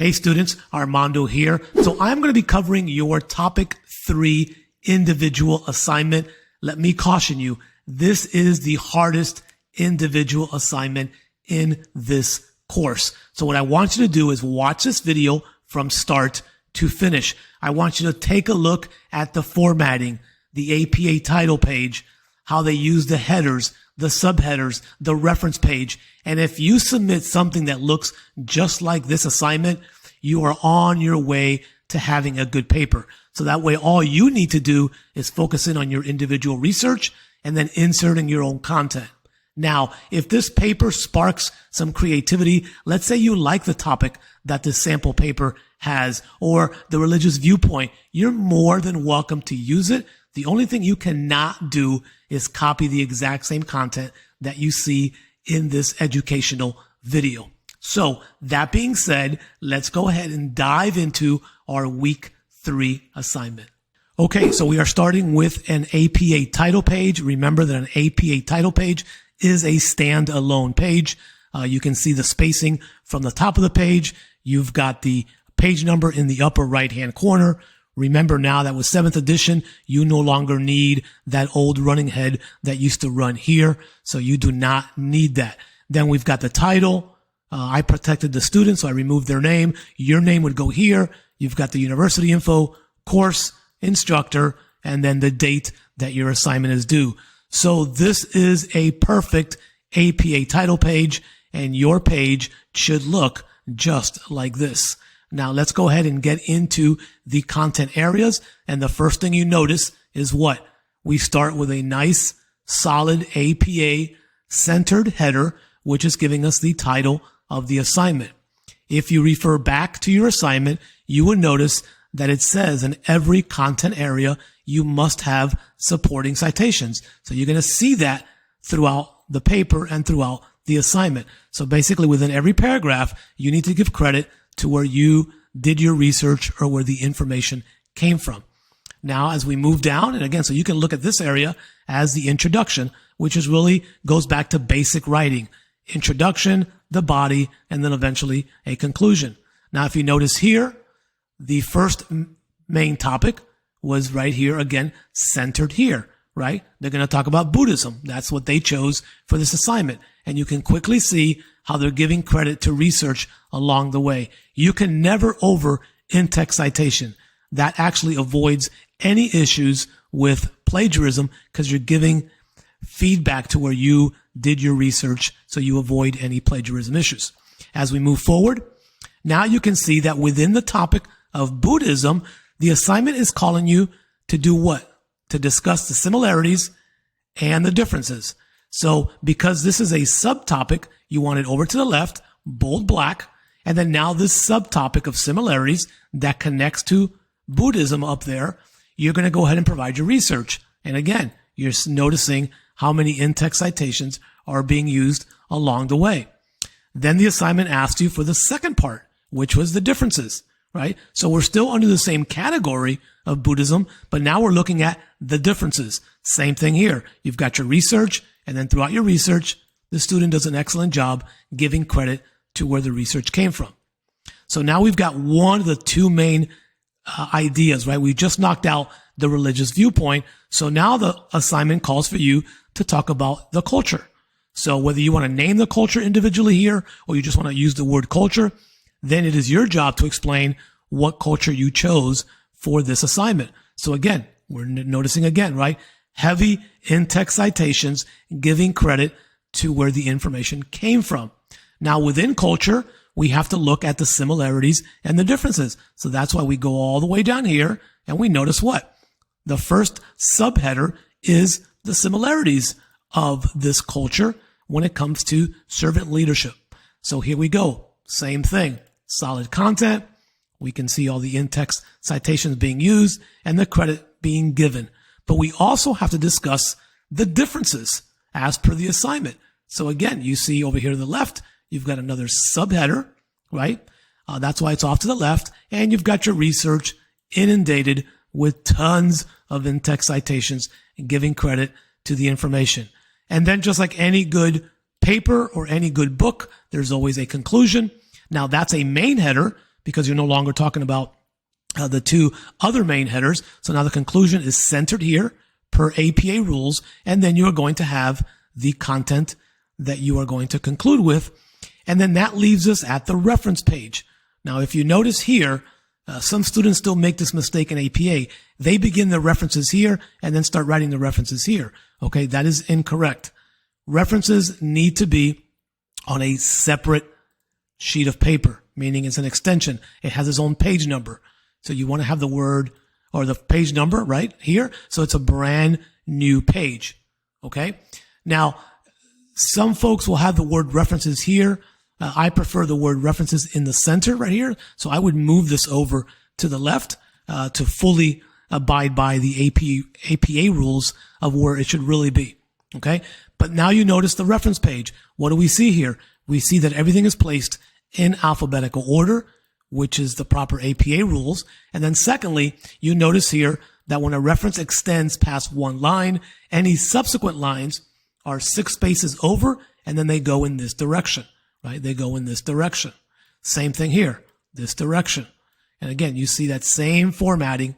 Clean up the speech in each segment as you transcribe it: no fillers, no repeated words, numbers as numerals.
Hey students, Armando here. So I'm going to be covering your topic 3 individual assignment. Let me caution you, this is the hardest individual assignment in this course. So what I want you to do is watch this video from start to finish. I want you to take a look at the formatting, the APA title page, how they use the headers, the subheaders, the reference page. And if you submit something that looks just like this assignment, you are on your way to having a good paper. So that way, all you need to do is focus in on your individual research and then inserting your own content. Now, if this paper sparks some creativity, let's say you like the topic that this sample paper has or the religious viewpoint, you're more than welcome to use it. The only thing you cannot do is copy the exact same content that you see in this educational video. So that being said, let's go ahead and dive into our week 3 assignment. Okay, so we are starting with an APA title page. Remember that an APA title page is a standalone page. You can see the spacing from the top of the page. You've got the page number in the upper right-hand corner. Remember now that with 7th edition, you no longer need that old running head that used to run here. So you do not need that. Then we've got the title. I protected the student, so I removed their name. Your name would go here. You've got the university info, course, instructor, and then the date that your assignment is due. So this is a perfect APA title page, and your page should look just like this. Now let's go ahead and get into the content areas. And the first thing you notice is what? We start with a nice, solid APA centered header, which is giving us the title of the assignment. If you refer back to your assignment, you will notice that it says in every content area, you must have supporting citations. So you're going to see that throughout the paper and throughout the assignment. So basically within every paragraph, you need to give credit to where you did your research or where the information came from. Now, as we move down, and again, so you can look at this area as the introduction, which is really goes back to basic writing. Introduction, the body, and then eventually a conclusion. Now, if you notice here, the first main topic was right here, again, centered here, right? They're going to talk about Buddhism. That's what they chose for this assignment. And you can quickly see how they're giving credit to research along the way. You can never over in-text citation. That actually avoids any issues with plagiarism because you're giving feedback to where you did your research so you avoid any plagiarism issues. As we move forward, now you can see that within the topic of Buddhism, the assignment is calling you to do what? To discuss the similarities and the differences. So because this is a subtopic, you want it over to the left, bold black, and then now this subtopic of similarities that connects to Buddhism up there, you're going to go ahead and provide your research. And again, you're noticing how many in-text citations are being used along the way. Then the assignment asked you for the second part, which was the differences, right? So we're still under the same category of Buddhism, but now we're looking at the differences. Same thing here. You've got your research, and then throughout your research, the student does an excellent job giving credit to where the research came from. So now we've got one of the two main ideas, right? We just knocked out the religious viewpoint. So now the assignment calls for you to talk about the culture. So whether you want to name the culture individually here or you just want to use the word culture, then it is your job to explain what culture you chose for this assignment. So again, we're noticing again, right? Heavy in-text citations giving credit to where the information came from. Now within culture, we have to look at the similarities and the differences. So that's why we go all the way down here and we notice what? The first subheader is the similarities of this culture when it comes to servant leadership. So here we go. Same thing. Solid content. We can see all the in-text citations being used and the credit being given. But we also have to discuss the differences as per the assignment. So again, you see over here to the left, you've got another subheader, right? That's why it's off to the left. And you've got your research inundated with tons of in-text citations and giving credit to the information. And then just like any good paper or any good book, there's always a conclusion. Now that's a main header because you're no longer talking about the two other main headers. So now the conclusion is centered here per APA rules, and then you are going to have the content that you are going to conclude with. And then that leaves us at the reference page. Now, if you notice here, some students still make this mistake in APA. They begin the references here and then start writing the references here. Okay, that is incorrect. References need to be on a separate sheet of paper, meaning it's an extension. It has its own page number. So you want to have the word or the page number right here. So it's a brand new page. Okay. Now, some folks will have the word references here. I prefer the word references in the center right here. So I would move this over to the left to fully abide by the APA rules of where it should really be. Okay. But now you notice the reference page. What do we see here? We see that everything is placed in alphabetical order, which is the proper APA rules. And then secondly, you notice here that when a reference extends past one line, any subsequent lines are 6 spaces over, and then they go in this direction, right? They go in this direction. Same thing here, this direction. And again, you see that same formatting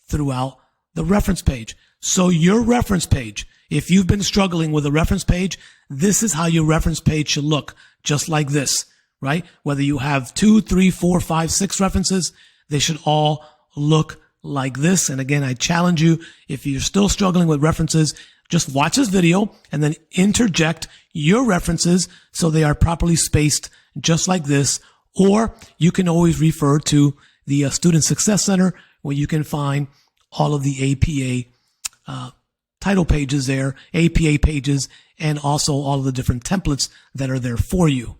throughout the reference page. So your reference page, if you've been struggling with a reference page, this is how your reference page should look, just like this, right? Whether you have 2, 3, 4, 5, 6 references, they should all look like this. And again, I challenge you, if you're still struggling with references, just watch this video and then interject your references so they are properly spaced just like this. Or you can always refer to the Student Success Center, where you can find all of the APA title pages there, APA pages, and also all of the different templates that are there for you.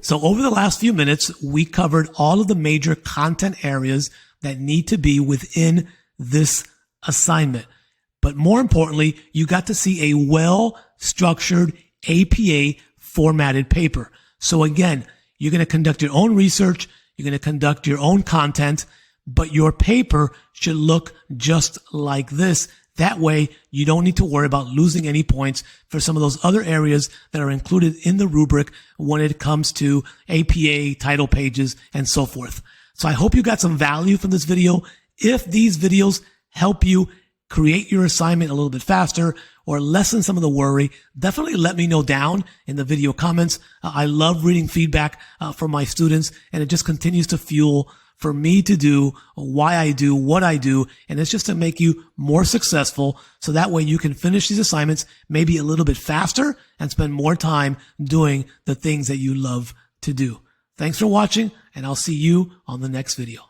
So over the last few minutes, we covered all of the major content areas that need to be within this assignment. But more importantly, you got to see a well-structured APA formatted paper. So again, you're going to conduct your own research. You're going to conduct your own content, but your paper should look just like this. That way, you don't need to worry about losing any points for some of those other areas that are included in the rubric when it comes to APA, title pages, and so forth. So I hope you got some value from this video. If these videos help you create your assignment a little bit faster or lessen some of the worry, definitely let me know down in the video comments. I love reading feedback from my students, and it just continues to fuel for me to do why I do what I do. And it's just to make you more successful. So that way you can finish these assignments maybe a little bit faster and spend more time doing the things that you love to do. Thanks for watching, and I'll see you on the next video.